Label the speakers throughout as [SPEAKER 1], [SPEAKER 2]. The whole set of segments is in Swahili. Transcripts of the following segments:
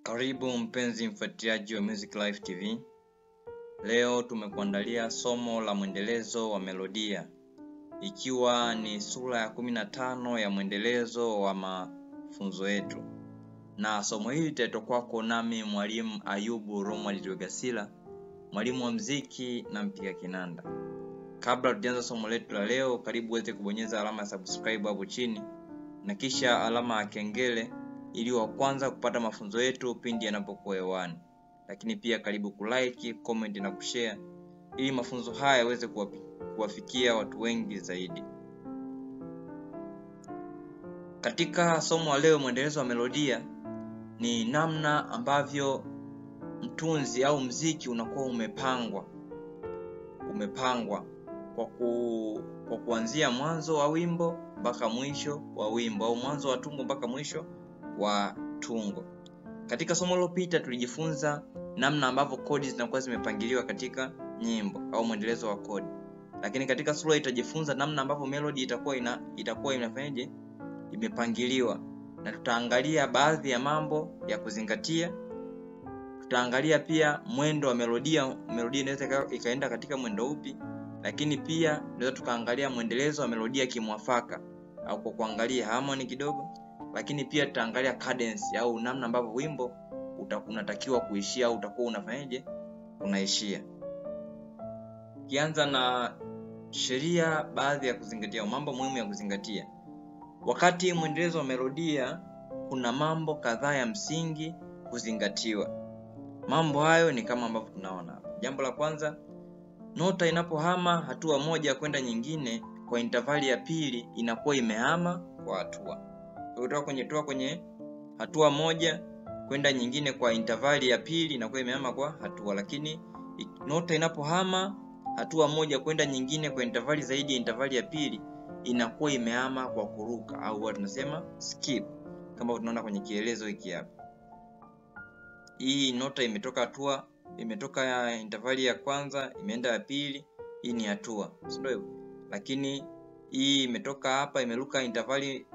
[SPEAKER 1] Karibu mpenzi mfuatiliaji wa Music Life TV. Leo tumekuandalia somo la mwendelezo wa melodia, ikiwa ni sura ya 15 ya mwendelezo wa mafunzo yetu. Na somo hili litaletwa kwako nami mwalimu Ayubu Romwald Rwegasila, mwalimu wa muziki na mpiga kinanda. Kabla tuanze somo letu la leo, karibu uweze kubonyeza alama ya subscribe hapo chini na kisha alama ya kengele ili wa kwanza kupata mafunzo yetu pindi yanapokuwa hewani. Lakini pia karibu kulike, comment na kushare ili mafunzo haya yaweze kuwafikia watu wengi zaidi. Katika somo la leo, mwendelezo wa melodia ni namna ambavyo mtunzi au muziki unakuwa umepangwa kwa kuanzia mwanzo wa wimbo mpaka mwisho wa wimbo, au mwanzo wa tungo mpaka mwisho wa tungo. Katika somo lililopita tulijifunza namna ambavyo kodi zinakuwa zimepangiliwa katika nyimbo au mwendelezo wa kodi. Lakini katika sura itajifunza namna ambavyo melody itakuwa inafanyaje, imepangiliwa, na tutaangalia baadhi ya mambo ya kuzingatia. Tutaangalia pia mwendo wa melodia inaweza ikaenda katika mwendo upi, lakini pia tunaweza tukaangalia mwendelezo wa melodia kimwafaka au kwa kuangalia harmony kidogo. Lakini pia tutaangalia cadence au namna ambavyo wimbo unatakiwa kuishia au utakuwa unafanyaje, unaishia. Kianza na sheria, baadhi ya kuzingatia, mambo muhimu ya kuzingatia wakati mwendelezo wa melodia. Kuna mambo kadhaa ya msingi kuzingatiwa. Mambo hayo ni kama ambavyo tunaona hapa. Jambo la kwanza, nota inapohama hatua moja kwenda nyingine kwa intervali ya pili inakuwa imehama kwa hatua. Kutoka kwenye hatua moja kwenda nyingine kwa intervali ya pili inakuwa imehama kwa hatua. Lakini nota inapohama hatua moja kwenda nyingine kwa intervali zaidi ya intervali ya pili inakuwa imehama kwa kuruka, au tunasema skip, kama tunaona kwenye kielezo hiki hapa. Hii nota imetoka ya intervali ya kwanza imeenda ya pili, hii ni hatua, sio hivyo? Lakini hii imetoka hapa imeruka intervali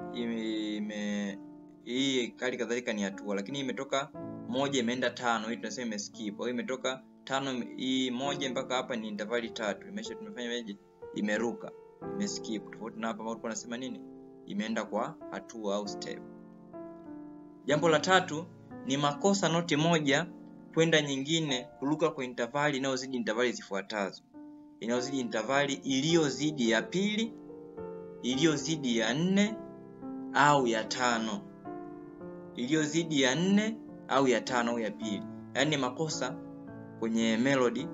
[SPEAKER 1] hii kali kadhalika ni hatua. Lakini imetoka moja imeenda tano, hii tunasema imeskip. Au imetoka tano hii moja mpaka hapa ni intervali tatu, tumefanya imeruka, imeskip. Tofauti na hapa ambapo tunasema nini, imeenda kwa hatua au step. Jambo la tatu ni makosa noti moja kwenda nyingine kuruka kwa intervali inayozidi intervali zifuatazo. Inayozidi intervali iliyozidi ya pili, iliyozidi ya 4 au ya 5. Iliyozidi ya 4 au ya 5 au ya pili. Yaani makosa kwenye melody,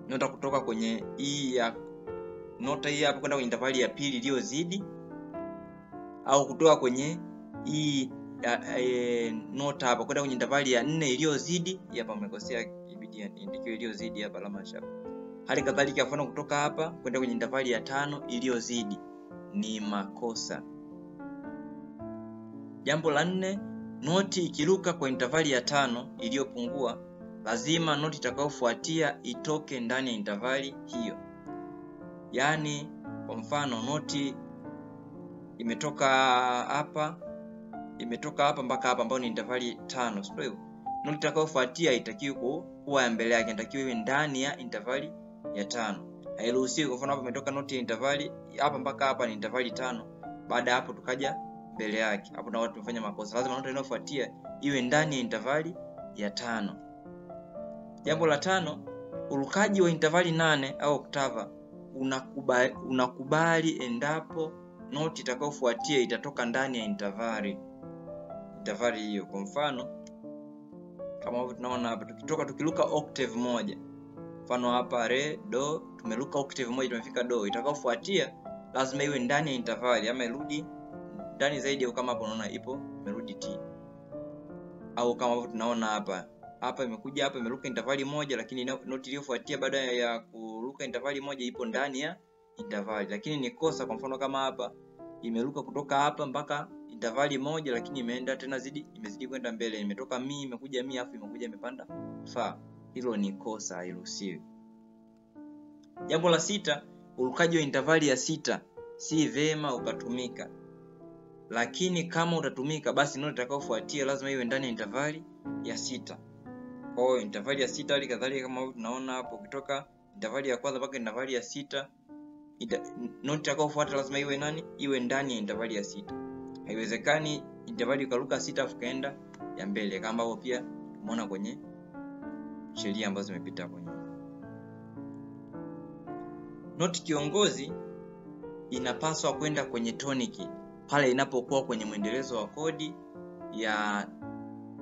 [SPEAKER 1] nota kutoka kwenye hii ya nota hii hapo kwenda kwenye intervali ya pili iliyozidi, au kutoka kwenye hii nota hapa kwenda kwenye intervali ya 4 iliyozidi. Hapa umekosea, ibidi niandikie iliyozidi hapa alama shapa. Hali kadhalika mfano kutoka hapa kwenda kwenye intervali ya 5 iliyozidi ni makosa. Jambo la 4, noti ikiruka kwa intervali ya 5 iliyopungua, lazima noti itakayofuatia itoke ndani ya intervali hiyo. Yaani kwa mfano noti imetoka hapa mpaka hapa ambao ni intervali 5, sio hivyo? Noti itakayofuatia itakiwa kuwa ya mbele yake, inatakiwa iwe ndani ya intervali ya 5. Hairuhusiwi kwa mfano hapa imetoka noti ya intervali hapa mpaka hapa ni intervali 5, baada hapo tukaja mbele yake, hapo na watu tumefanya makosa. Lazima noti inayofuatia iwe ndani ya intervali ya 5. Jambo la 5, urukaji wa intervali 8 au oktava unakubali endapo noti itakayofuatia itatoka ndani ya intervali hiyo. Kwa mfano kama hivi tunaona hapa, tukiruka octave moja, mfano hapa re do, tumeruka octave moja tumefika do, itakayofuatia lazima iwe ndani ya intervali ama irudi ndani zaidi, au kama hapo unaona ipo imerudi t. Au kama hapo tunaona hapa imekuja hapa imeruka intervali moja, lakini noti iliyofuatia baada ya kuruka intervali moja ipo ndani ya intervali, lakini ni kosa. Kwa mfano kama hapa imeruka kutoka hapa mpaka intervali moja, lakini imeenda tena imezidi kwenda mbele, imetoka mi imekuja mi afu imekuja imepanda fa, hilo ni kosa, hairuhusiwi. Jambo la 6, urukaji wa intervali ya 6 si vema ukatumika. lakini kama utatumika basi noti itakayofuatia lazima iwe ndani ya intervali ya 6. Kwa hiyo intervali ya 6 hali kadhalika kama tunaona hapo, kutoka intervali ya kwanza mpaka intervali ya 6 noti itakayofuata lazima iwe nani? Iwe ndani ya intervali ya 6. Haiwezekani intervali ikaruka 6 afu kaenda ya mbele, kama hapo pia tumeona kwenye sheria ambazo zimepita hapo nyuma. Noti kiongozi inapaswa kwenda kwenye toniki pale inapokuwa kwenye mwendelezo wa kodi ya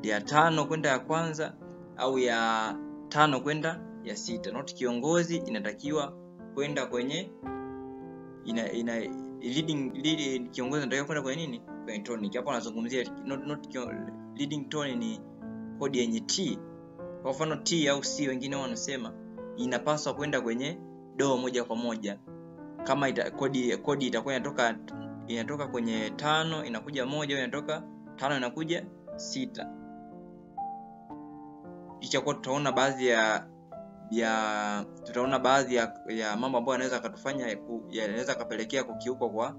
[SPEAKER 1] 5 kwenda ya kwanza au ya 5 kwenda ya 6. Noti kiongozi inatakiwa kwenda kwenye leading kiongozi inatakiwa kwenda kwenye nini? Kwenye tonic. Hapo anazungumzia leading tone ni kodi yenye T. Kwa mfano T au C wengine wanasema inapaswa kwenda kwenye do moja kwa moja. Kama kodi itakuwa inatoka kwenye 5 inakuja 1 au inatoka 5 inakuja 6. Kisha kwa tutaona baadhi ya mambo ambayo yanaweza katufanya yanaweza kapelekea kukiuka kwa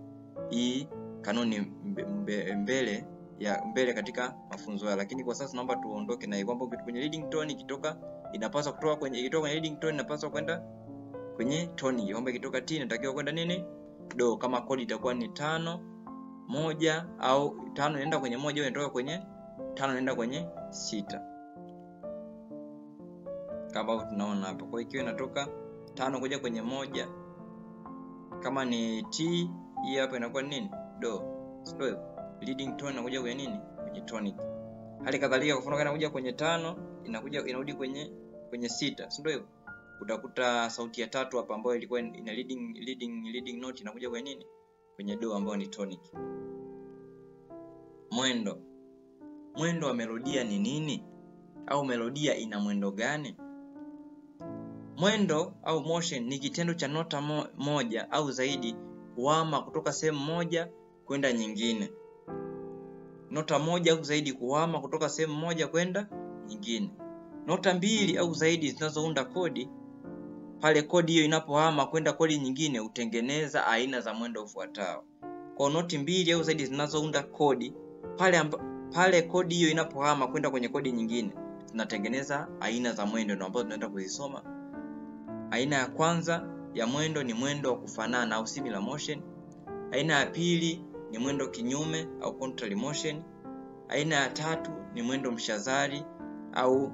[SPEAKER 1] hii kanuni mbele katika mafunzo haya. Lakini kwa sasa naomba tuondoke na kwamba kwenye leading tone inapaswa kutoka kwenye leading tone inapaswa kwenda kwenye tonic. Kwamba ikitoka T inatakiwa kwenda nini? Do. Kama kodi itakuwa ni 5 1 au 5 inaenda kwenye 1 au inatoka kwenye 5 inaenda kwenye 6. Kama tunaona hapa. Kwa hiyo ikiwa inatoka 5 kuja kwenye 1, kama ni T, hii hapa inakuwa nini? Do. Sio leading tone inakuja kwenye nini? Kwenye tonic. Hali kadhalika kwa mfano inakuja kwenye 5 inarudi kwenye 6, sio hivyo? Utakuta sauti ya 3 hapa ambayo ilikuwa ina leading note inakuja kwenye nini? Kwenye do ambayo ni tonic. Mwendo wa melodia ni nini? Au melodia ina mwendo gani? Mwendo au motion ni kitendo cha nota moja au zaidi kuhama kutoka sehemu moja kwenda nyingine. Nota moja au zaidi kuhama kutoka sehemu moja kwenda nyingine. Nota mbili au zaidi zinazounda kodi, pale kodi hiyo inapohama kwenda kodi nyingine hutengeneza aina za mwendo ufuatao. Kwa noti mbili au zaidi zinazounda kodi, pale kodi hiyo inapohama kwenda kwenye kodi nyingine zinatengeneza aina za mwendo ambazo tunaenda kuzisoma. Aina ya kwanza ya mwendo ni mwendo wa kufanana au similar motion. Aina ya pili ni mwendo kinyume au contrary motion. Aina ya tatu ni mwendo mshazari au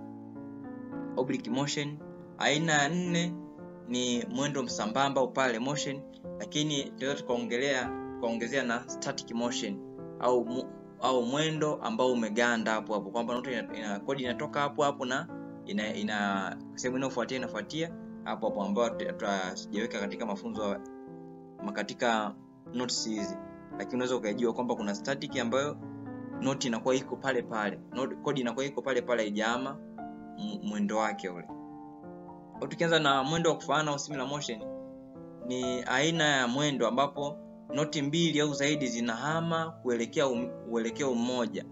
[SPEAKER 1] oblique motion. Aina ya 4 ni mwendo msambamba au parallel motion, lakini tunaweza tukaongezea na static motion au mwendo ambao umeganda hapo kwamba noti kodi inatoka hapo na ina sehemu inafuatia hapo ambayo tutajeweka katika mafunzo katika notes hizi. Lakini unaweza ukajua kwamba kuna static ambayo noti inakuwa iko pale, kodi inakuwa iko pale haijahama mwendo wake ule. Tukianza na mwendo wa kufanana au similar motion, ni aina ya mwendo ambapo noti mbili au zaidi zinahama kuelekea uelekeo mmoja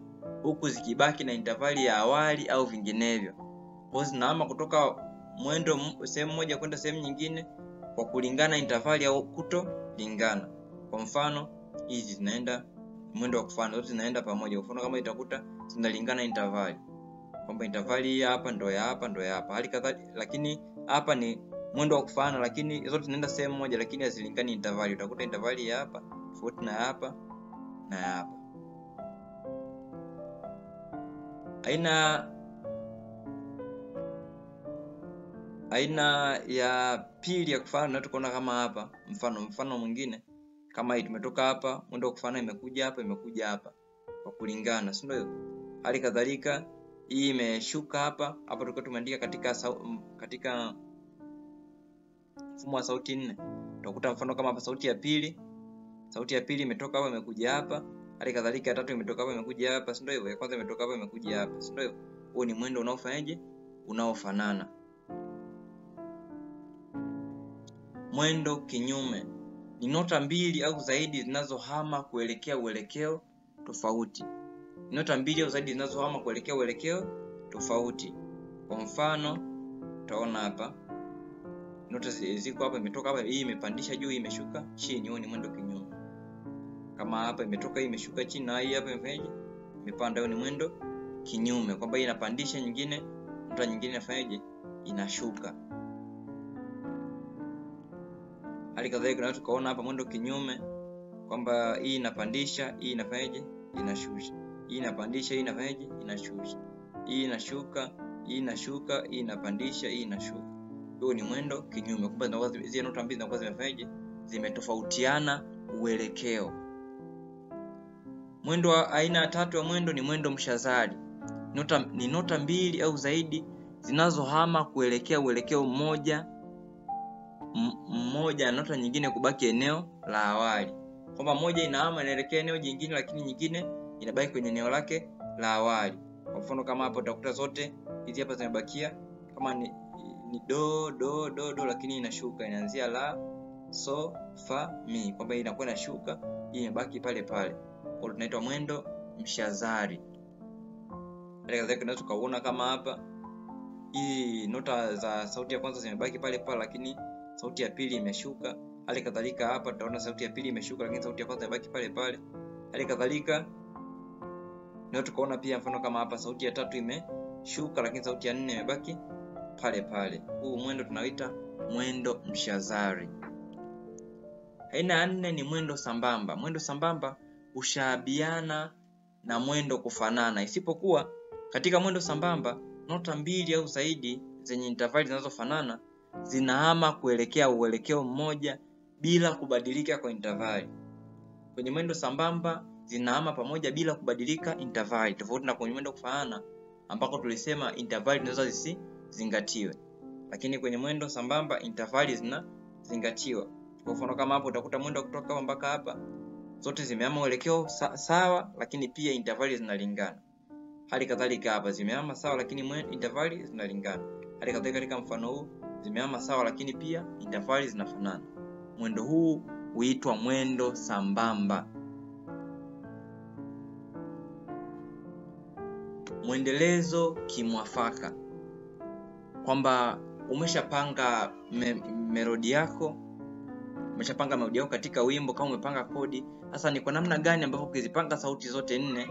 [SPEAKER 1] huku zikibaki na intervali ya awali au vinginevyo. Kwa zinahama kutoka mwendo sehemu moja kwenda sehemu nyingine kwa kulingana intervali au kutolingana. Kwa mfano hizi zinaenda mwendo wa kufanana, zote zinaenda pamoja. Kwa mfano kama itakuta zinalingana intervali, kwamba intervali hii hapa ndo ya hapa ndo ya hapa. Hali kadhalika lakini hapa ni mwendo wa kufanana lakini zote zinaenda sehemu moja lakini hazilingani intervali. Utakuta intervali ya hapa tofauti na hapa na hapa. Aina ya pili ya kufanana tukaona kama hapa, mfano mwingine kama hii, tumetoka hapa mwendo wa kufanana imekuja hapa kwa kulingana, si ndio? Hali kadhalika hii imeshuka hapa tulikuwa tumeandika katika mfumo wa sauti 4. Utakuta mfano kama hapa sauti ya pili imetoka hapa imekuja hapa. Hali kadhalika ya tatu imetoka hapa imekuja hapa, si ndio hivyo? Ya kwanza imetoka hapa imekuja hapa, si ndio hivyo? Huo ni mwendo unaofanyaje? Unaofanana. Mwendo kinyume ni nota mbili au zaidi zinazohama kuelekea uelekeo tofauti. Nota mbili au zaidi zinazohama kuelekea uelekeo tofauti. Kwa mfano utaona hapa nota ziko hapa, imetoka hapa, hii imepandisha juu, imeshuka chini. Huo ni mwendo kinyume. Kama hapa imetoka hii imeshuka chini, na hii hapa imefanyaje? Imepanda. Hiyo ni mwendo kinyume, kwamba hii inapandisha, nyingine nota nyingine inafanyaje? Inashuka. Hali kadhalika tunaweza tukaona hapa mwendo kinyume, kwamba hii inapandisha, hii inafanyaje? Inashusha. Hii inapandisha, hii inafanyaje? Inashusha. Hii inashuka, hii inashuka, hii inapandisha, hii inashuka. Huo ni mwendo kinyume, kwamba zile nota mbili zinakuwa zimefanyaje? Zimetofautiana uelekeo. Mwendo wa aina ya tatu ya mwendo ni mwendo mshazari. Ni nota mbili au zaidi zinazohama kuelekea uelekeo mmoja na nota nyingine kubaki eneo la awali. Kwamba moja inahama inaelekea eneo jingine, lakini nyingine inabaki kwenye eneo lake la awali. Kwa mfano kama hapo utakuta zote hizi hapa zimebakia kama ni do do do do, lakini inashuka, inaanzia la so fa mi, kwamba inakuwa inashuka, hii imebaki pale pale. Kwa tunaitwa mwendo mshazari. Hali tunaweza tukaona kama hapa hii nota za sauti ya kwanza zimebaki pale pale, lakini sauti ya pili imeshuka. Hali kadhalika hapa tutaona sauti ya pili imeshuka, lakini sauti ya kwanza imebaki pale pale. Hali kadhalika ndio tukaona pia mfano kama hapa sauti ya tatu imeshuka, lakini sauti ya nne imebaki pale pale. Huu mwendo tunaita mwendo mshazari. Aina ya nne ni mwendo sambamba. Mwendo sambamba hushabiana na mwendo kufanana, isipokuwa katika mwendo sambamba nota mbili au zaidi zenye intervali zinazofanana zinahama kuelekea uelekeo mmoja bila kubadilika kwa intervali. Kwenye mwendo sambamba zinahama pamoja bila kubadilika intervali, tofauti na kwenye mwendo kufanana ambako tulisema intervali zinaweza zisizingatiwe. Lakini kwenye mwendo sambamba intervali zinazingatiwa. Kwa mfano kama hapo utakuta mwendo kutoka hapa mpaka hapa zote zimehama uelekeo sawa, lakini pia intervali zinalingana. Hali kadhalika hapa zimehama sawa, lakini intervali zinalingana. Hali kadhalika katika mfano huu zimehama sawa, lakini pia intervali zinafanana. Mwendo huu huitwa mwendo sambamba. Mwendelezo kimwafaka, kwamba umeshapanga melodi yako, katika wimbo. Kama umepanga kodi, sasa ni kwa namna gani ambapo ukizipanga sauti zote nne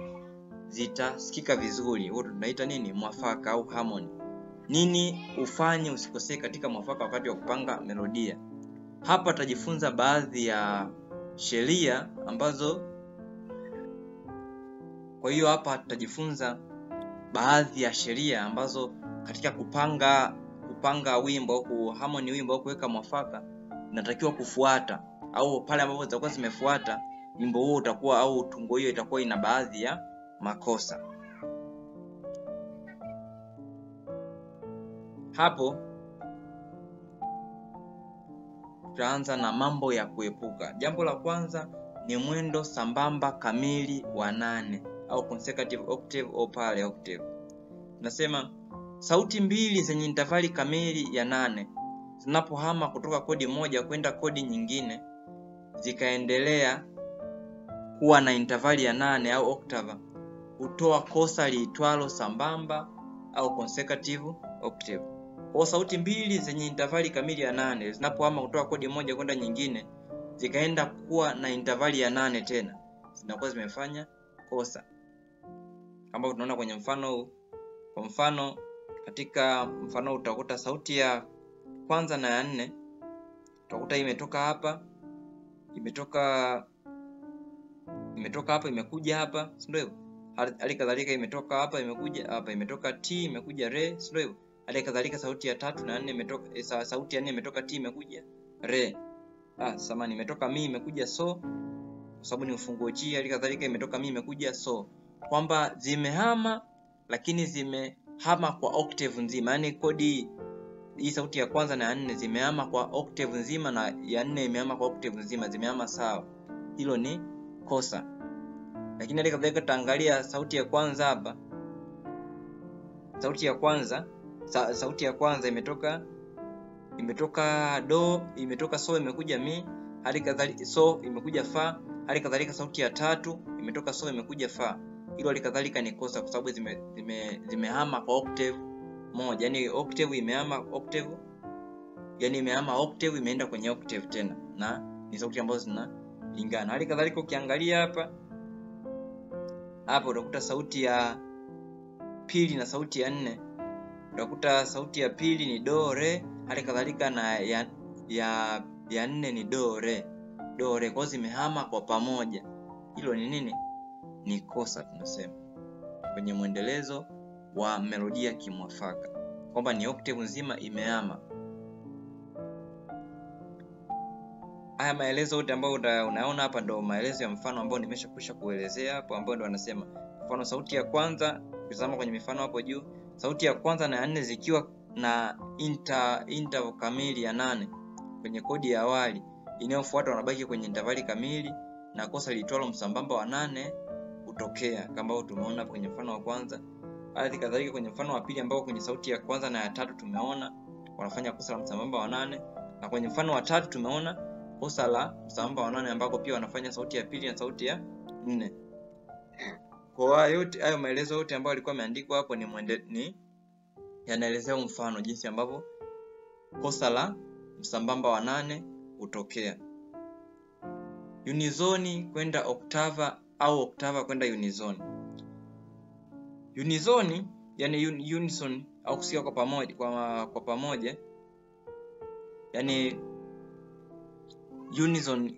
[SPEAKER 1] zitasikika vizuri. Huo tunaita nini? Mwafaka au harmony. Nini ufanye usikosee katika mwafaka wakati wa kupanga melodia? Hapa tutajifunza baadhi ya sheria ambazo, kwa hiyo hapa tutajifunza baadhi ya sheria ambazo katika kupanga wimbo au harmony wimbo au kuweka mwafaka inatakiwa kufuata, au pale ambapo zitakuwa zimefuata wimbo huo utakuwa au tungo hiyo itakuwa ina baadhi ya makosa. Hapo tutaanza na mambo ya kuepuka. Jambo la kwanza ni mwendo sambamba kamili wa 8 au consecutive octave au parallel octave. Nasema sauti mbili zenye intervali kamili ya 8 zinapohama kutoka kodi moja kwenda kodi nyingine zikaendelea kuwa na intervali ya 8 au octave, hutoa kosa liitwalo sambamba au consecutive octave. Kwa sauti mbili zenye intervali kamili ya 8 zinapohama kutoka kodi moja kwenda nyingine zikaenda kuwa na intervali ya 8 tena, zinakuwa zimefanya kosa. Kama tunaona kwenye mfano huu, kwa mfano katika mfano utakuta sauti ya kwanza na ya 4 utakuta imetoka hapa, imetoka hapa imekuja hapa, si ndio hivyo? Hali kadhalika imetoka hapa imekuja hapa, imetoka T imekuja re, si ndio hivyo? Hali kadhalika sauti ya 3 na 4 imetoka sauti ya 4 imetoka T imekuja re. Samani imetoka mi imekuja so, kwa sababu ni ufunguo G. Hali kadhalika imetoka mi imekuja so, kwamba zimehama lakini zimehama kwa octave nzima. Yaani kodi hii sauti ya kwanza na ya 4 zimehama kwa octave nzima na ya 4 imehama kwa octave nzima, zimehama sawa. Hilo ni kosa. Lakini hali kadhalika tutaangalia sauti ya kwanza hapa. Sauti ya kwanza imetoka do, imetoka so imekuja mi, hali kadhalika so imekuja fa. Hali kadhalika sauti ya 3 imetoka so imekuja fa. Hilo hali kadhalika ni kosa kwa sababu zimehama kwa octave moja. Yaani octave imehama octave, imeenda kwenye octave tena, na ni sauti ambazo lingana. Hali kadhalika ukiangalia hapa utakuta sauti ya pili na sauti ya nne. Utakuta sauti ya pili ni do re, hali kadhalika na ya nne ni do re. Do re kwa zimehama kwa pamoja. Hilo ni nini? Ni kosa tunasema kwenye mwendelezo wa melodia kimwafaka, kwamba ni octave nzima imehama. Haya maelezo yote ambayo unaona hapa ndo maelezo ya mfano ambao nimeshakwisha kuelezea hapo, ambao ndo wanasema mfano sauti ya kwanza, ukitazama kwenye mifano hapo juu, sauti ya kwanza na ya nne zikiwa na interval kamili ya 8 kwenye kodi ya awali, inayofuata wanabaki kwenye intervali kamili na kosa liitwalo msambamba wa 8 utokea, kama tumeona hapo kwenye mfano wa kwanza. Hali kadhalika kwenye mfano wa pili ambao kwenye sauti ya kwanza na ya tatu tumeona wanafanya kosa la msambamba wa 8, na kwenye mfano wa tatu tumeona kosa la msambamba wa 8 ambako pia wanafanya sauti ya pili na sauti ya 4. Kwa yote hayo maelezo yote ambayo yalikuwa yameandikwa hapo ni yanaelezea mfano jinsi ambavyo kosa la msambamba wa 8 hutokea. Unizoni kwenda oktava au oktava kwenda unizoni. Unizoni yani unison au kusikia kwa pamoja, kwa pamoja. Yani unison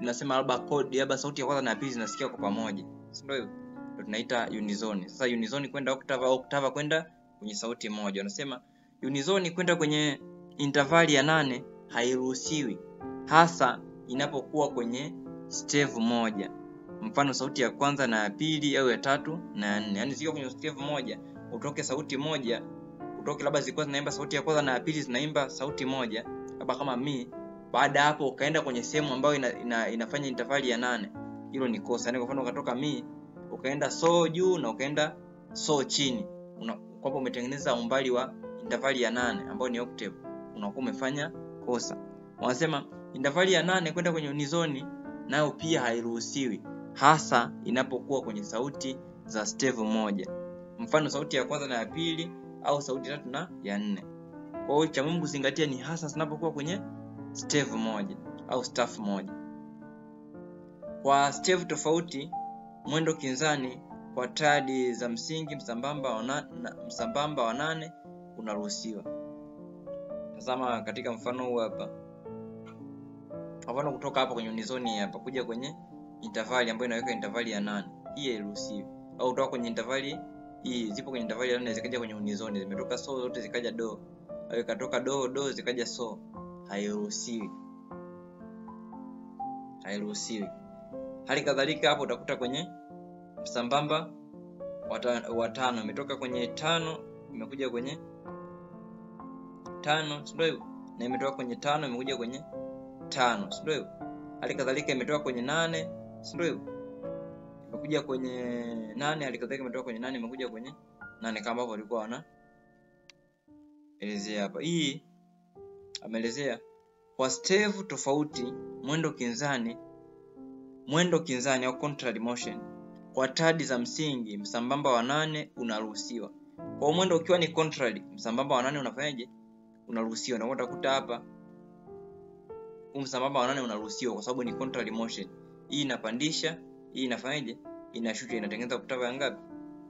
[SPEAKER 1] nasema labda kodi, labda sauti ya kwanza na ya pili zinasikia kwa pamoja. Ndio hivyo. Ndio tunaita unizoni. Sasa unizoni kwenda oktava au oktava kwenda kwenye sauti moja. Wanasema unizoni kwenda kwenye intervali ya 8 hairuhusiwi, hasa inapokuwa kwenye stave moja. Mfano sauti ya kwanza na ya pili au ya tatu na ya 4. Yaani zikiwa kwenye stave moja, utoke sauti moja, utoke labda zilikuwa zinaimba sauti ya kwanza na ya pili zinaimba sauti moja, labda kama mi. Baada hapo ukaenda kwenye sehemu ambayo inafanya intervali ya 8. Hilo ni kosa. Yaani kwa mfano ukatoka mi ukaenda so juu na ukaenda so chini, kwamba umetengeneza umbali wa intervali ya 8 ambayo ni octave, unakuwa umefanya kosa. Wanasema intervali ya 8 kwenda kwenye unizoni nayo pia hairuhusiwi, hasa inapokuwa kwenye sauti za stave moja. Mfano sauti ya kwanza na ya pili au sauti ya tatu na ya 4. Kwa hiyo cha muhimu kuzingatia ni hasa zinapokuwa kwenye stave moja au staff moja. Kwa stave tofauti, mwendo kinzani kwa tadi za msingi msambamba wa 8 unaruhusiwa. Tazama katika mfano huu hapa. Mfano kutoka hapa kwenye unizoni hapa kuja kwenye intervali ambayo inaweka intervali ya 8. Hii hairuhusiwi. Au kutoka kwenye intervali hii zipo kwenye intervali ya 4 zikaja kwenye unizoni, zimetoka so zote zikaja do. Au ikatoka do zikaja so. Hairuhusiwi. Hairuhusiwi. Hali kadhalika hapo utakuta kwenye msambamba wa 5 imetoka kwenye 5 imekuja kwenye 5, ndio hivyo. Na imetoka kwenye 5 imekuja kwenye 5, ndio hivyo. Hali kadhalika imetoka kwenye 8, ndio hivyo. Imekuja kwenye 8, hali kadhalika imetoka kwenye 8 imekuja kwenye 8, kama hapo walikuwa wana elezea hapa. Hii ameelezea kwa stave tofauti mwendo kinzani au contrary motion kwa tadi za msingi msambamba wa 8 unaruhusiwa. Kwa mwendo ukiwa ni contrary, msambamba wa 8 unafanyaje? Unaruhusiwa. Na utakuta hapa msambamba wa 8 unaruhusiwa kwa sababu ni contrary motion. Hii inapandisha, hii inafanyaje? Inashusha, inatengeneza oktava ya ngapi?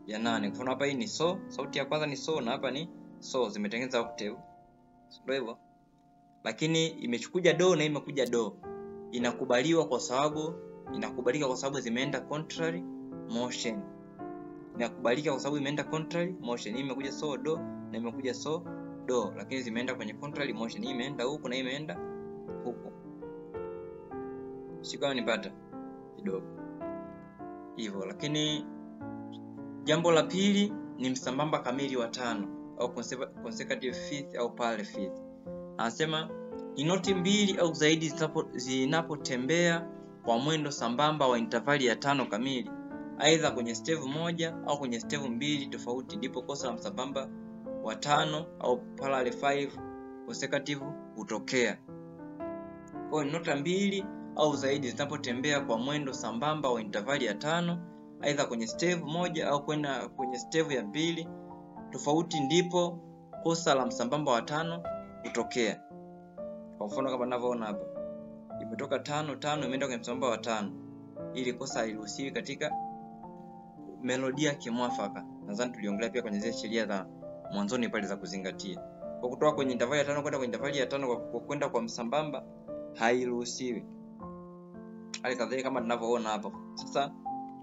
[SPEAKER 1] Ya 8. Kwa mfano hapa hii ni so, sauti ya kwanza ni so na hapa ni so, zimetengeneza octave. Ndio hivyo. Lakini imechukuja do na imekuja do. Inakubalika kwa sababu zimeenda contrary motion. Inakubalika kwa sababu imeenda contrary motion. Hii imekuja so do na imekuja so do, lakini zimeenda kwenye contrary motion. Hii imeenda huku na hii imeenda huku. Sio kama nipata kidogo hivyo. Lakini jambo la pili ni msambamba kamili wa 5 au consecutive fifth au parallel fifth. Anasema ni noti mbili au zaidi zinapotembea kwa mwendo sambamba wa intervali ya 5 kamili, aidha kwenye stave moja au kwenye stave mbili tofauti, ndipo kosa la msambamba wa 5 au parallel 5 consecutive hutokea. Kwa nota mbili au zaidi zinapotembea kwa mwendo sambamba wa intervali ya 5, aidha kwenye stave moja au kwenda kwenye stave ya mbili tofauti, ndipo kosa la msambamba wa 5 hutokea. Kwa mfano kama ninavyoona hapa. imetoka 5 5 imeenda kwenye msambamba wa 5. Ili kosa haliruhusiwi katika melodia kimwafaka. Nadhani tuliongelea pia kwenye zile sheria za mwanzoni pale za kuzingatia. Kwa kutoka kwenye intervali ya 5 kwenda kwenye intervali ya 5 kwa kwenda kwa msambamba hairuhusiwi. Hali kadhalika kama tunavyoona hapa. Sasa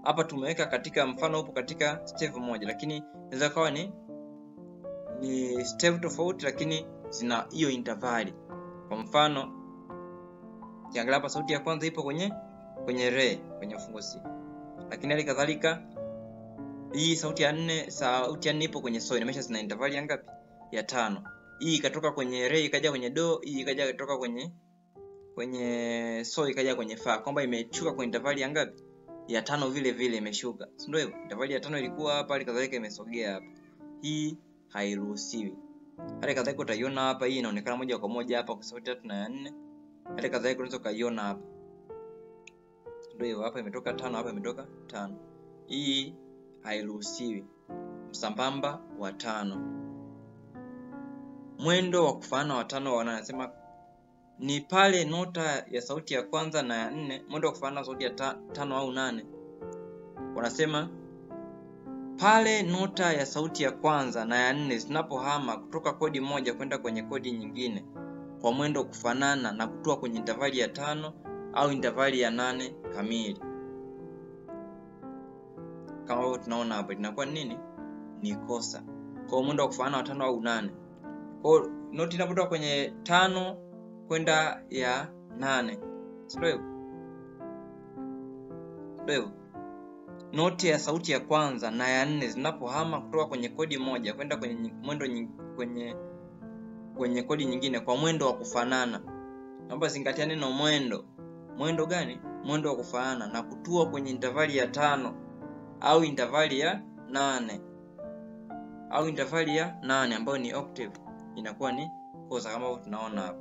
[SPEAKER 1] hapa tumeweka katika mfano upo katika step moja, lakini inaweza kawa ni step tofauti lakini zina hiyo intervali. Kwa mfano kiangalia hapa sauti ya kwanza ipo kwenye re, kwenye mfungo C. Lakini hali kadhalika hii sauti ya 4 ipo kwenye so, inamaanisha zina intervali ya ngapi? Ya 5. Hii ikatoka kwenye re ikaja kwenye do, hii ikaja kutoka kwenye so ikaja kwenye fa, kwamba imeshuka kwenye intervali ya ngapi? Ya 5 vile vile imeshuka. Si ndio hivyo? Intervali ya 5 ilikuwa hapa, hali kadhalika imesogea hapa. Hii hairuhusiwi. Hali kadhalika utaiona hapa, hii inaonekana moja kwa moja hapa kwa sauti ya 3 na ya 4. Hali kadhalika unaweza kaiona hapa. Ndio hivyo, hapa imetoka 5, hapa imetoka 5. Hii hairuhusiwi. Msambamba wa 5. Mwendo wa kufanana wa 5 wanasema ni pale nota ya sauti ya kwanza na ya 4, mwendo wa kufanana sauti ya 5 au 8. Wanasema pale nota ya sauti ya kwanza na ya 4 zinapohama kutoka kodi moja kwenda kwenye kodi nyingine kwa mwendo wa kufanana na kutoa kwenye intervali ya 5 au intervali ya 8 kamili. Kama tunaona hapa inakuwa nini? Ni kosa. Kwa mwendo wa kufanana wa 5 au 8. Kwa noti inapotoka kwenye 5 kwenda ya 8. Ndio. Noti ya sauti ya kwanza na ya 4 zinapohama kutoka kwenye kodi moja kwenda kwenye mwendo kwenye kodi nyingine kwa mwendo wa kufanana. Naomba zingatia neno mwendo. Mwendo gani? Mwendo wa kufanana na kutua kwenye intervali ya 5 au intervali ya 8. Au intervali ya 8 ambayo ni octave. Inakuwa ni kosa kama tunaona hapa.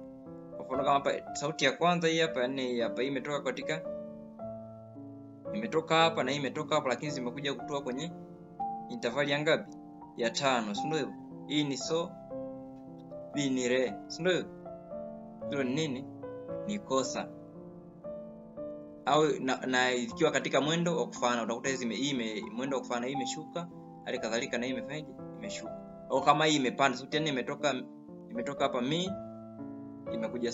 [SPEAKER 1] Kwa mfano kama hapa sauti ya kwanza hii hapa, yani hapa hii imetoka hapa na hii imetoka hapa, lakini zimekuja kutoa kwenye intervali ya ngapi? Ya 5, si ndio hivyo? Hii ni so, hii ni re, si ndio hivyo? Hilo ni nini? Ni kosa. Au na ikiwa katika mwendo wa kufanana utakuta hii mwendo wa kufanana hii imeshuka, hali kadhalika na hii imefanyaje? Imeshuka. Au kama hii imepanda, sauti ya 4 imetoka hapa mi, imekuja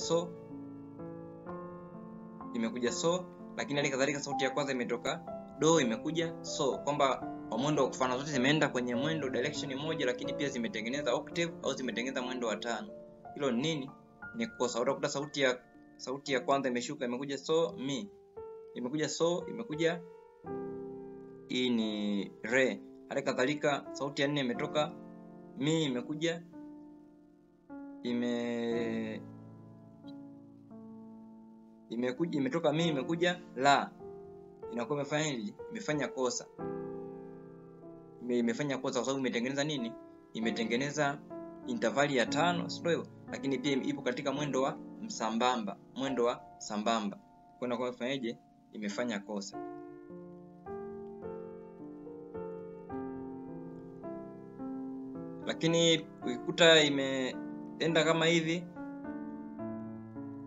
[SPEAKER 1] so, lakini hali kadhalika sauti ya kwanza imetoka do, imekuja so, kwamba kwa mwendo wa kufanana zote zimeenda kwenye mwendo direction moja, lakini pia zimetengeneza octave au zimetengeneza mwendo wa 5. Hilo ni nini? Ni kosa. Utakuta sauti ya kwanza imeshuka, imekuja so mi, imekuja so, imekuja hii ni re. Hali kadhalika sauti ya 4 imetoka mi, imekuja imetoka mi, imekuja la. Inakuwa imefanya kosa. Imefanya kosa kwa sababu imetengeneza nini? Imetengeneza intervali ya 5, sio? Lakini pia ipo katika mwendo wa msambamba, mwendo wa sambamba. Kwa inakuwa ifanyaje? Imefanya kosa. Lakini ukikuta imeenda kama hivi,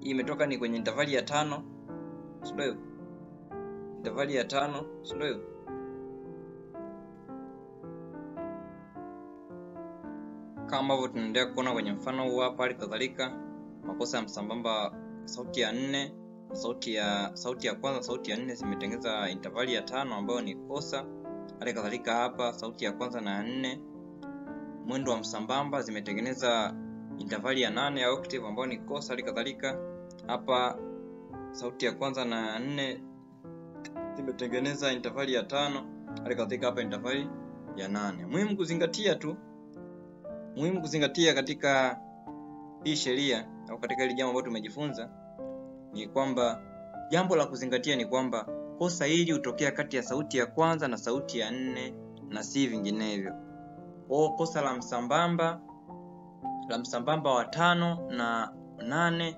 [SPEAKER 1] imetoka ni kwenye intervali ya 5, sio? Intervali ya 5, sio? Kama ambavyo tunaendelea kuona kwenye mfano huu hapa. Hali kadhalika makosa ya msambamba, sauti ya 4, sauti ya kwanza, sauti ya 4 zimetengeneza intervali ya 5 ambayo ni kosa. Hali kadhalika hapa sauti ya kwanza na ya 4 mwendo wa msambamba zimetengeneza intervali ya 8 ya octave ambayo ni kosa. Hali kadhalika hapa sauti ya kwanza na ya 4 zimetengeneza intervali ya 5. Hali kadhalika hapa intervali ya 8. Muhimu kuzingatia katika hii sheria au katika hili jambo ambalo tumejifunza ni kwamba jambo la kuzingatia ni kwamba kosa hili hutokea kati ya sauti ya kwanza na sauti ya 4 na si vinginevyo. Kwa kosa la msambamba wa 5 na 8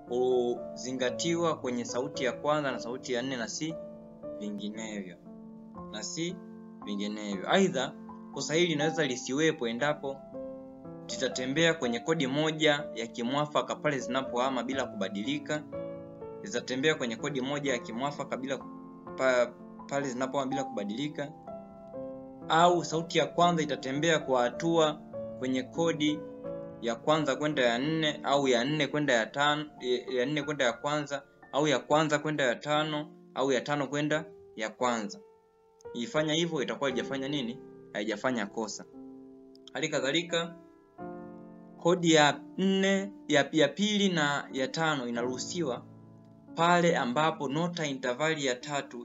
[SPEAKER 1] huzingatiwa kwenye sauti ya kwanza na sauti ya 4 na si vinginevyo. Aidha, kosa hili linaweza lisiwepo endapo zitatembea kwenye kodi moja ya kimwafaka pale zinapohama bila kubadilika, zitatembea kwenye kodi moja ya kimwafaka bila pale zinapokuwa bila kubadilika, au sauti ya kwanza itatembea kwa hatua kwenye kodi ya kwanza kwenda ya 4, au ya 4 kwenda ya 5, ya 4 kwenda ya kwanza, au ya kwanza kwenda ya 5, au ya 5 kwenda ya kwanza. Ifanya hivyo itakuwa haijafanya nini? Haijafanya kosa. Hali kadhalika kodi ya 4 ya pili na ya 5 inaruhusiwa pale ambapo nota intervali ya 3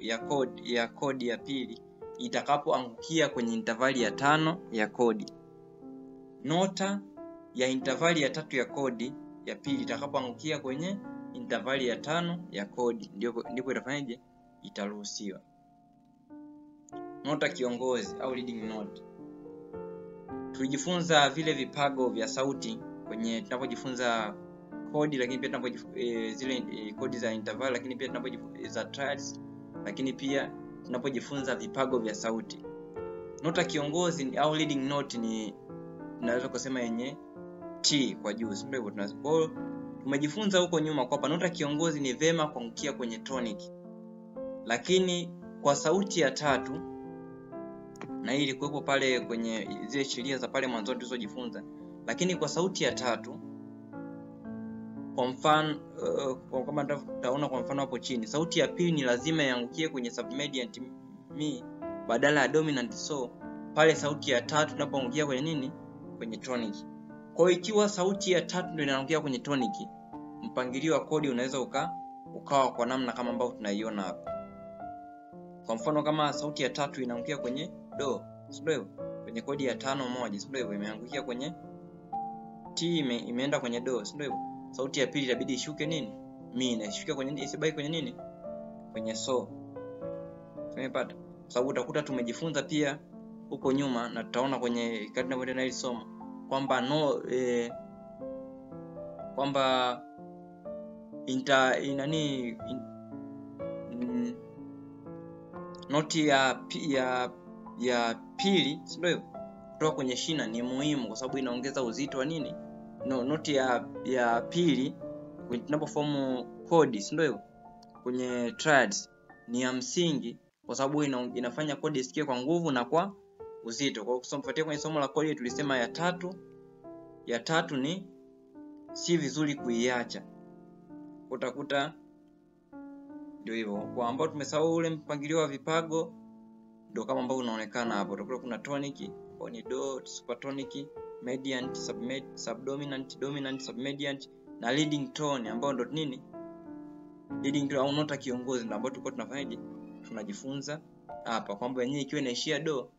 [SPEAKER 1] ya kodi ya pili itakapoangukia kwenye intervali ya 5 ya kodi. Nota ya intervali ya 3 ya kodi ya pili itakapoangukia kwenye intervali ya 5 ya kodi ndipo itafanyaje? Itaruhusiwa. Nota kiongozi au leading note. Tulijifunza vile vipago vya sauti kwenye tunapojifunza kodi, lakini pia tunapojifunza zile kodi za interval, lakini pia tunapojifunza za triads, lakini pia tunapojifunza vipago vya sauti. Nota kiongozi au leading note ni tunaweza kusema yenye T kwa juu, sio hivyo? Tunasema tumejifunza huko nyuma kwamba nota kiongozi ni vema kuangukia kwenye tonic, lakini kwa sauti ya 3, na hii ilikuwepo pale kwenye zile sheria za pale mwanzo tulizojifunza, lakini kwa sauti ya 3, kwa mfano kama tutaona kwa mfano hapo chini, sauti ya pili ni lazima iangukie kwenye submediant mi badala ya dominant so, pale sauti ya 3 tunapoangukia kwenye nini? Kwenye tonic. Kwa hiyo ikiwa sauti ya 3 ndio inaangukia kwenye tonic, mpangilio wa kodi unaweza ukawa kwa namna kama ambavyo tunaiona hapa. Kwa mfano kama sauti ya 3 inaangukia kwenye do, sio hivyo? Kwenye kodi ya 5-1, sio hivyo? Imeangukia kwenye T, imeenda kwenye do, sio hivyo? Sauti ya pili inabidi ishuke nini? Mi, na ishuke kwenye nini? Isibaki kwenye nini? Kwenye so. Tumepata. Sababu utakuta tumejifunza pia huko nyuma, na tutaona kwenye kadri tunavyoendelea hili somo kwamba kwamba noti ya pili, sio hivyo, kutoka kwenye shina ni muhimu kwa sababu inaongeza uzito wa nini? Noti ya pili tunapoform kodi, sio hivyo, kwenye triads ni ya msingi kwa sababu inafanya kodi isikie kwa nguvu na kwa uzito. Kwa kufuatia kwenye somo la kodi tulisema ya 3 ni si vizuri kuiacha. Utakuta ndio hivyo. Kwa ambao tumesahau ule mpangilio wa vipago ndio kama ambao unaonekana hapo. Utakuta kuna tonic, ni do, supertonic, mediant, subdominant, dominant, submediant na leading tone ambao ndio nini? Leading tone au nota kiongozi ndio ambao tulikuwa tunafanyaje? Tunajifunza hapa kwamba yenyewe ikiwa inaishia do,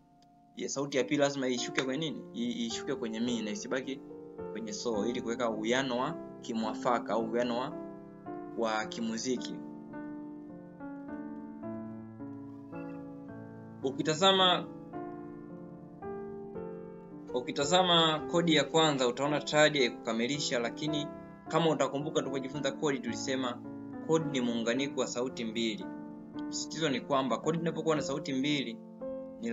[SPEAKER 1] ya sauti ya pili lazima ishuke kwenye nini? Ishuke kwenye mi na isibaki kwenye so, ili kuweka uwiano wa kimwafaka au uwiano wa kimuziki. Ukitazama kodi ya kwanza utaona triad haikukamilisha, lakini kama utakumbuka tulipojifunza kodi tulisema kodi ni muunganiko wa sauti mbili. Sisitizo ni kwamba kodi inapokuwa na sauti mbili ni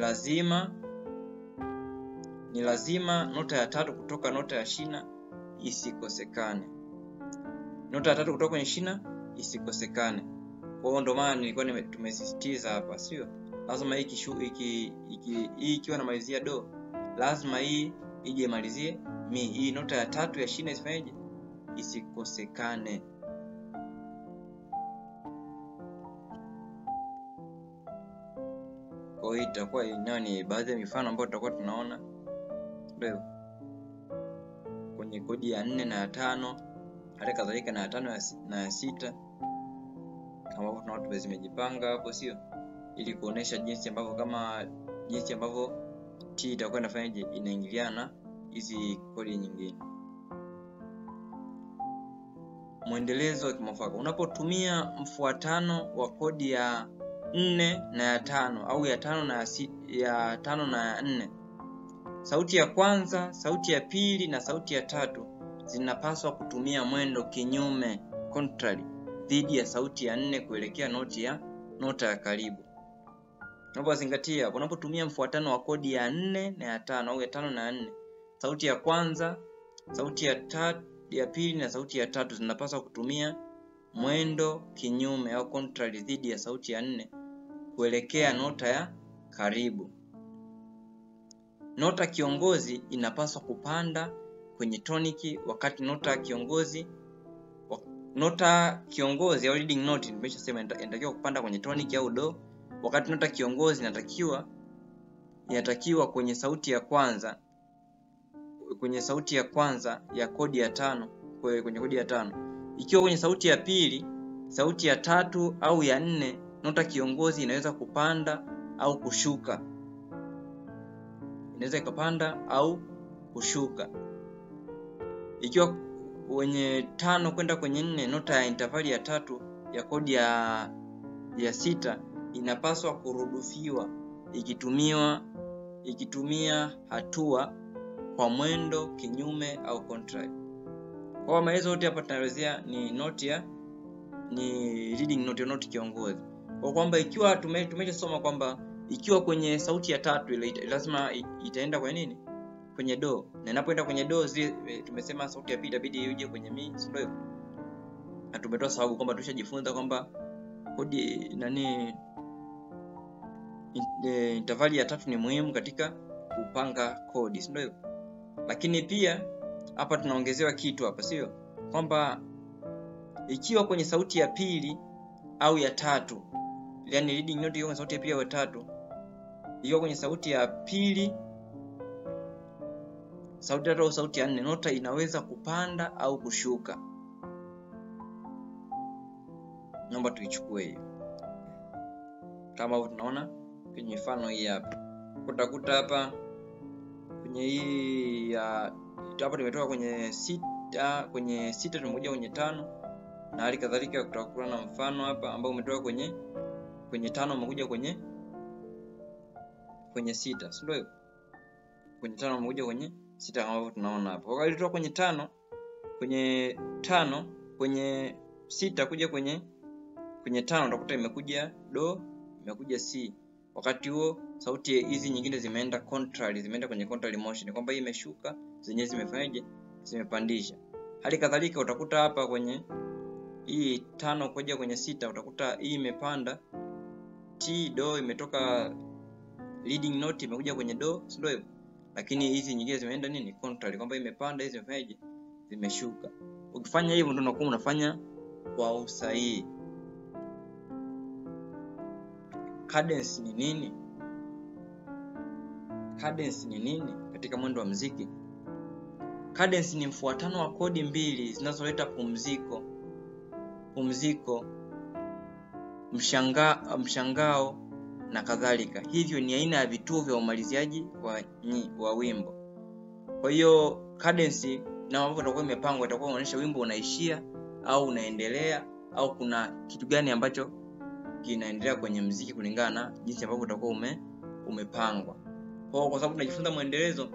[SPEAKER 1] lazima nota ya 3 kutoka nota ya shina isikosekane. Nota ya 3 kutoka kwenye shina isikosekane. Kwa hiyo ndio maana nilikuwa tumesisitiza hapa, sio? Lazima hii ikiwa na malizia do, lazima hii ije malizie mi. Hii nota ya 3 ya shina isifanyeje? Isikosekane. Kwa hiyo itakuwa ni baadhi ya mifano ambayo tutakuwa tunaona leo kwenye kodi ya 4 na ya 5, hata kadhalika na ya 5 na ya 6, kama hapo tunaona tume zimejipanga hapo, sio? Ili kuonesha jinsi ambavyo T itakuwa inafanyaje, inaingiliana hizi kodi nyingine. Mwendelezo wa kimwafaka. Unapotumia mfuatano wa kodi ya 4 na ya 5 au ya 5 na ya 5 na ya 4, sauti ya kwanza, sauti ya pili na sauti ya 3 zinapaswa kutumia mwendo kinyume, contrary, dhidi ya sauti ya 4 kuelekea nota ya karibu. Unapozingatia unapotumia mfuatano wa kodi ya 4 na ya 5 au ya 5 na 4, sauti ya kwanza, sauti ya pili na sauti ya 3 zinapaswa kutumia mwendo kinyume au contrary dhidi ya sauti ya 4 kuelekea nota ya karibu. Nota kiongozi inapaswa kupanda kwenye toniki, wakati nota kiongozi au leading note nimeshasema inatakiwa kupanda kwenye toniki au do, wakati nota kiongozi inatakiwa kwenye sauti ya kwanza ya kodi ya 5, kwenye kodi ya 5. Ikiwa kwenye sauti ya pili, sauti ya 3 au ya 4, nota kiongozi inaweza kupanda au kushuka. Inaweza ikapanda au kushuka. Ikiwa kwenye 5 kwenda kwenye 4, nota ya intervali ya 3 ya kodi ya 6 inapaswa kurudufiwa ikitumia hatua kwa mwendo kinyume au contrary. Kwa maelezo yote hapa tunaelezea ni leading note, note kiongozi. Kwa kwamba ikiwa tumeshasoma kwamba ikiwa kwenye sauti ya 3 ile lazima itaenda kwenye nini? Kwenye do. Na inapoenda kwenye do tumesema sauti ya pili itabidi ije kwenye mi, sio hivyo? Na tumetoa sababu kwamba tushajifunza kwamba kodi intervali ya 3 ni muhimu katika kupanga kodi, sio hivyo? Lakini pia hapa tunaongezewa kitu hapa, sio? Kwamba ikiwa kwenye sauti ya pili au ya 3, yani leading note hiyo kwenye sauti ya pili au ya 3, ikiwa kwenye sauti ya pili, sauti ya 3 au sauti ya 4, nota inaweza kupanda au kushuka. Naomba tuichukue hiyo. Kama tunaona kwenye mfano hii hapa. Utakuta hapa kwenye hii ya hapa tumetoka kwenye 6, kwenye 6 tumekuja kwenye 5, na hali kadhalika tutakuwa na mfano hapa ambao umetoka kwenye 5 umekuja kwenye 6, sio hivyo? Kwenye 5 umekuja kwenye 6 kama tunaona hapa. Wakati tulitoka kwenye 5 kwenye 6 kuja kwenye 5 utakuta imekuja do, imekuja C. Wakati huo sauti hizi nyingine zimeenda contrary, zimeenda kwenye contrary motion, kwamba hii imeshuka, zenyewe zimefanyaje? Zimepandisha. Hali kadhalika utakuta hapa kwenye hii 5 kuja kwenye 6 utakuta hii imepanda T, do imetoka leading note imekuja kwenye do, sio hivyo? Lakini hizi nyingine zimeenda nini? Contrary, kwamba imepanda, hizi zimefanyaje? Zimeshuka. Ukifanya hivyo ndio unakuwa unafanya kwa usahihi. Cadence ni nini? Cadence ni nini katika mwendo wa muziki? Cadence ni mfuatano wa kodi mbili zinazoleta pumziko, mshangao na kadhalika. Hivyo ni aina ya vituo vya umaliziaji wa wimbo. Kwa hiyo cadence na mambo itakuwa imepangwa, itakuwa inaonyesha wimbo unaishia au unaendelea au kuna kitu gani ambacho kinaendelea kwenye muziki kulingana na jinsi ambavyo utakuwa umepangwa. Kwa sababu tunajifunza muendelezo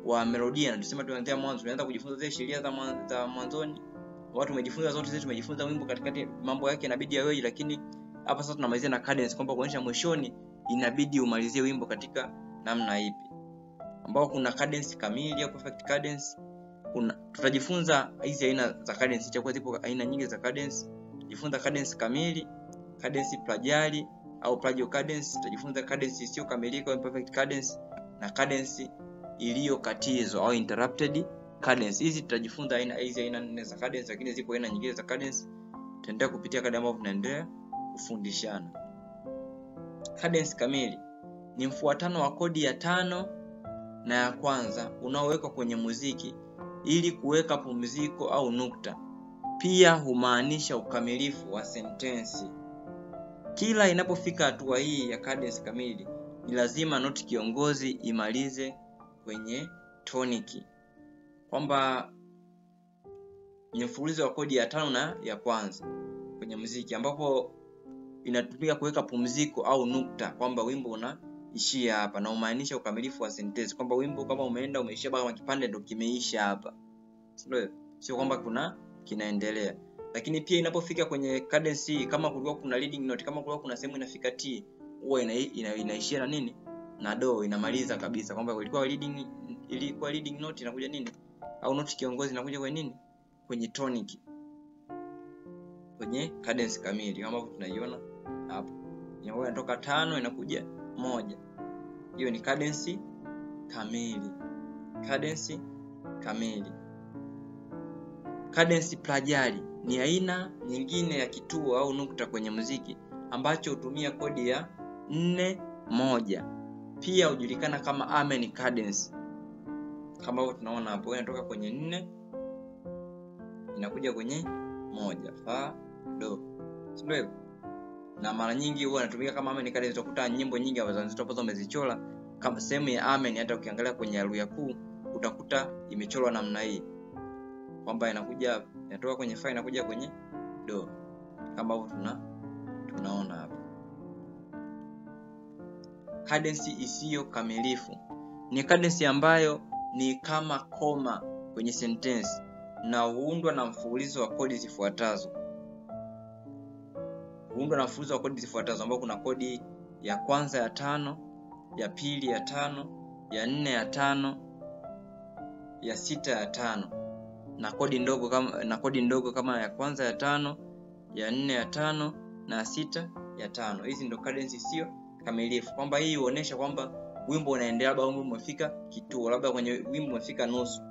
[SPEAKER 1] wa melodia, na tuseme tuanzia mwanzo, tunaanza kujifunza zile sheria za mwanzoni. Watu tumejifunza zote, sisi tumejifunza wimbo katikati mambo yake inabidi yawe, lakini hapa sasa tunamalizia na cadence, kwamba kuonyesha mwishoni inabidi umalizie wimbo katika namna ipi, ambao kuna cadence kamili au perfect cadence. Tutajifunza hizi aina za cadence, itakuwa zipo aina nyingi za cadence. Tutajifunza cadence kamili, cadence plagiari au plagio cadence, tutajifunza cadence isiyo kamilika au imperfect cadence, na cadence iliyokatizwa au interrupted cadence. Hizi tutajifunza hizi aina 4 za cadence, lakini zipo aina nyingine za cadence. Tutaendelea kupitia kadri ambavyo tunaendelea kufundishana. Cadence kamili ni mfuatano wa kodi ya 5 na ya kwanza unaowekwa kwenye muziki ili kuweka pumziko au nukta. Pia humaanisha ukamilifu wa sentensi. Kila inapofika hatua hii ya cadence kamili, ni lazima noti kiongozi imalize kwenye toniki, kwamba ni mfululizo wa kodi ya 5 na ya kwanza kwenye muziki, ambapo inatumika kuweka pumziko au nukta, kwamba wimbo unaishia hapa, na umaanisha ukamilifu wa sentensi, kwamba wimbo kama umeishia kama kipande ndio kimeisha hapa, sio kwamba kuna kinaendelea. Lakini pia inapofika kwenye cadence, kama kulikuwa kuna leading note, kama kulikuwa kuna sehemu inafika T, huwa inaishia na nini? Na do, inamaliza kabisa, kwamba ilikuwa leading note inakuja nini? Au note kiongozi inakuja kwenye nini? Kwenye tonic. kwenye cadence kamili kama tunaiona hapo. Inakuwa inatoka 5 inakuja 1. Hiyo ni cadence kamili. Cadence kamili. Cadence plagiari ni aina nyingine ya kituo au nukta kwenye muziki ambacho hutumia kodi ya 4/1. Pia hujulikana kama amen cadence. Kama tunaona hapo inatoka kwenye 4 inakuja kwenye 1, fa do. Sio? Na mara nyingi huwa inatumika kama amen cadence. Utakuta nyimbo nyingi ambazo wamezichora kama sehemu ya amen, hata ukiangalia kwenye aluya kuu utakuta imechorwa namna hii, kwamba inatoka kwenye fa inakuja kwenye do, kama hapo tunaona hapa. Cadence isiyo kamilifu ni cadence ambayo ni kama koma kwenye sentence na huundwa na mfululizo wa kodi zifuatazo. Ambao kuna kodi ya kwanza ya 5, ya pili ya 5, ya 4 ya 5, ya 6 ya 5 na kodi ndogo kama ya kwanza ya 5, ya 4 ya 5 na 6 ya 5. Hizi ndio cadence isiyo kamilifu, kwamba hii huonesha kwamba wimbo unaendelea, labda wimbo umefika kituo, labda kwenye wimbo umefika nusu,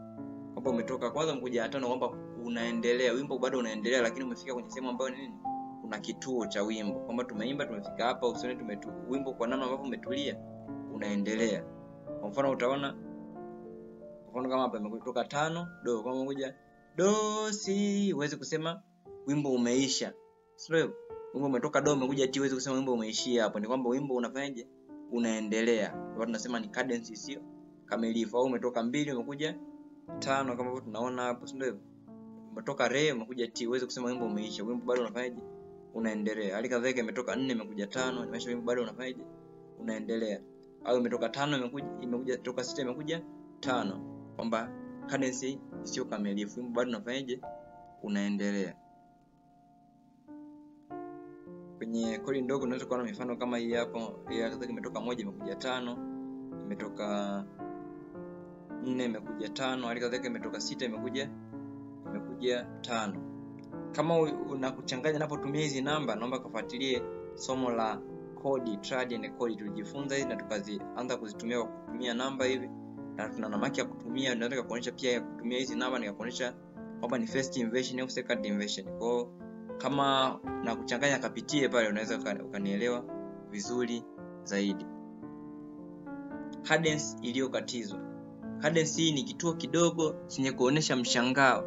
[SPEAKER 1] kwamba umetoka kwanza mkuja ya 5, kwamba unaendelea, wimbo bado unaendelea, lakini umefika kwenye sehemu ambayo ni nini, kuna kituo cha wimbo, kwamba tumeimba tumefika hapa, usione wimbo kwa namna ambavyo umetulia, unaendelea. Kwa mfano utaona kama hapa imetoka 5 do, kama umekuja do si, uweze kusema wimbo umeisha. Sio? Wimbo umetoka do umekuja ti, uweze kusema wimbo umeishia hapo. Ni kwamba wimbo unafanyaje? Unaendelea. Kwa tunasema ni cadence isiyo kamilifu. Au umetoka 2 umekuja 5 kama tunaona hapo, sio? Umetoka re umekuja ti, uweze kusema wimbo umeisha. Wimbo bado unafanyaje? Unaendelea. Hali kadhalika imetoka 4 imekuja 5, inaonyesha wimbo bado unafanyaje? Unaendelea. Au imetoka 5 imekuja toka 6 imekuja 5, kwamba cadence isiyo kamilifu, wimbo bado unafanyaje? Unaendelea. Kwenye kodi ndogo unaweza kuona mifano kama hii hapo. Hata imetoka 1 imekuja 5, imetoka 4 imekuja 5, hali kadhalika imetoka 6 imekuja 5. Kama unakuchanganya unapotumia hizi namba, naomba kufuatilie somo la kodi, trad and kodi. Tulijifunza hizi na tukazianza kuzitumia kwa kutumia namba hivi, na tuna namaki ya kutumia, nataka kuonyesha pia ya kutumia hizi namba, nikakuonyesha kwamba ni first inversion au second inversion. Kwa kama na kuchanganya kapitie pale, unaweza ukanielewa vizuri zaidi. Cadence iliyokatizwa. Cadence hii ni kituo kidogo chenye kuonesha mshangao,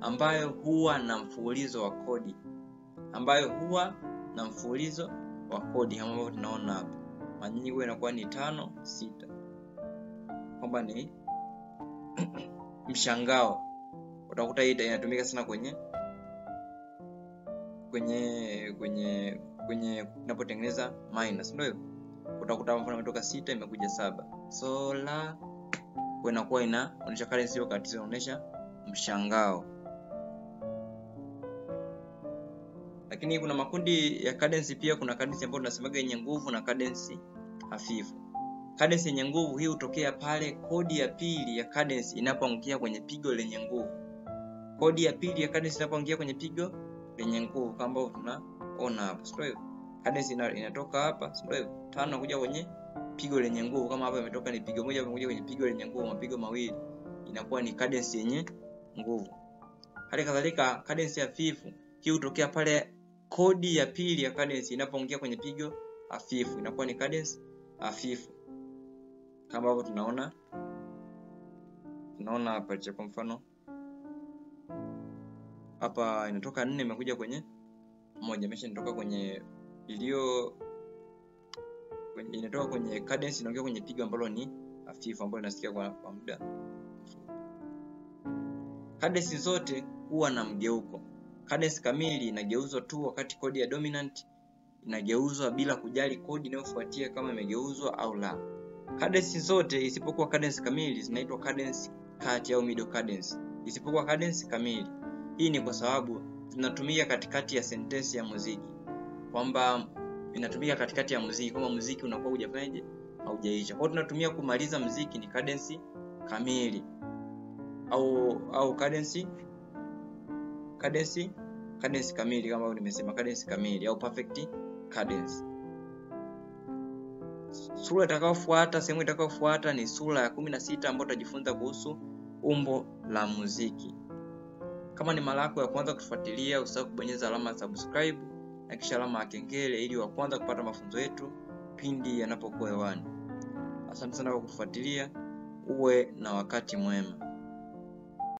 [SPEAKER 1] ambayo huwa na mfululizo wa kodi, kama ambavyo tunaona hapa. Mara nyingi inakuwa ni 5 6, kwamba ni mshangao. Utakuta hii inatumika sana kwenye unapotengeneza minus, ndio utakuta mfano umetoka 6 imekuja 7, so la, kwa inakuwa inaonyesha cadence hiyo katizo, inaonyesha mshangao. Lakini kuna makundi ya cadence pia. Kuna cadence ambayo tunasemaga yenye nguvu na cadence hafifu. Cadence yenye nguvu hii hutokea pale kodi ya pili ya cadence inapoangukia kwenye pigo lenye nguvu. Kodi ya pili ya cadence inapoangukia kwenye pigo lenye nguvu, kama tunaona hapo, sio? Cadence inatoka hapa, sio? 5 kuja kwenye pigo lenye nguvu, kama hapa imetoka ni pigo moja imekuja kwenye pigo lenye nguvu, mapigo mawili, inakuwa ni cadence yenye nguvu. Hali kadhalika cadence hafifu hii hutokea pale kodi ya pili ya cadence inapoingia kwenye pigo hafifu, inakuwa ni cadence hafifu, kama hapo tunaona hapa. Kwa mfano hapa inatoka 4 imekuja kwenye 1, inatoka kwenye inatoka kwenye cadence inaingia kwenye pigo ambalo ni hafifu, ambalo linasikia kwa muda. Cadence zote huwa na mgeuko. Cadence kamili inageuzwa tu wakati kodi ya dominant inageuzwa bila kujali kodi inayofuatia kama imegeuzwa au la. Cadence zote isipokuwa cadence kamili zinaitwa cadence kati au middle cadence, isipokuwa cadence kamili. Hii ni kwa sababu zinatumika katikati ya sentensi ya muziki, kwamba inatumika katikati ya muziki, kama muziki unakuwa hujafanyaje, haujaisha. Kwa hiyo tunatumia kumaliza muziki ni cadence kamili au cadence cadence kamili, kama nimesema cadence kamili au perfect cadence. Sura itakayofuata, sehemu itakayofuata ni sura ya 16 ambayo tutajifunza kuhusu umbo la muziki. Kama ni mara yako ya kwanza kutufuatilia, usisahau kubonyeza alama ya subscribe na kisha alama ya kengele ili wa kwanza kupata mafunzo yetu pindi yanapokuwa hewani. Asante sana kwa kutufuatilia. Uwe na wakati mwema.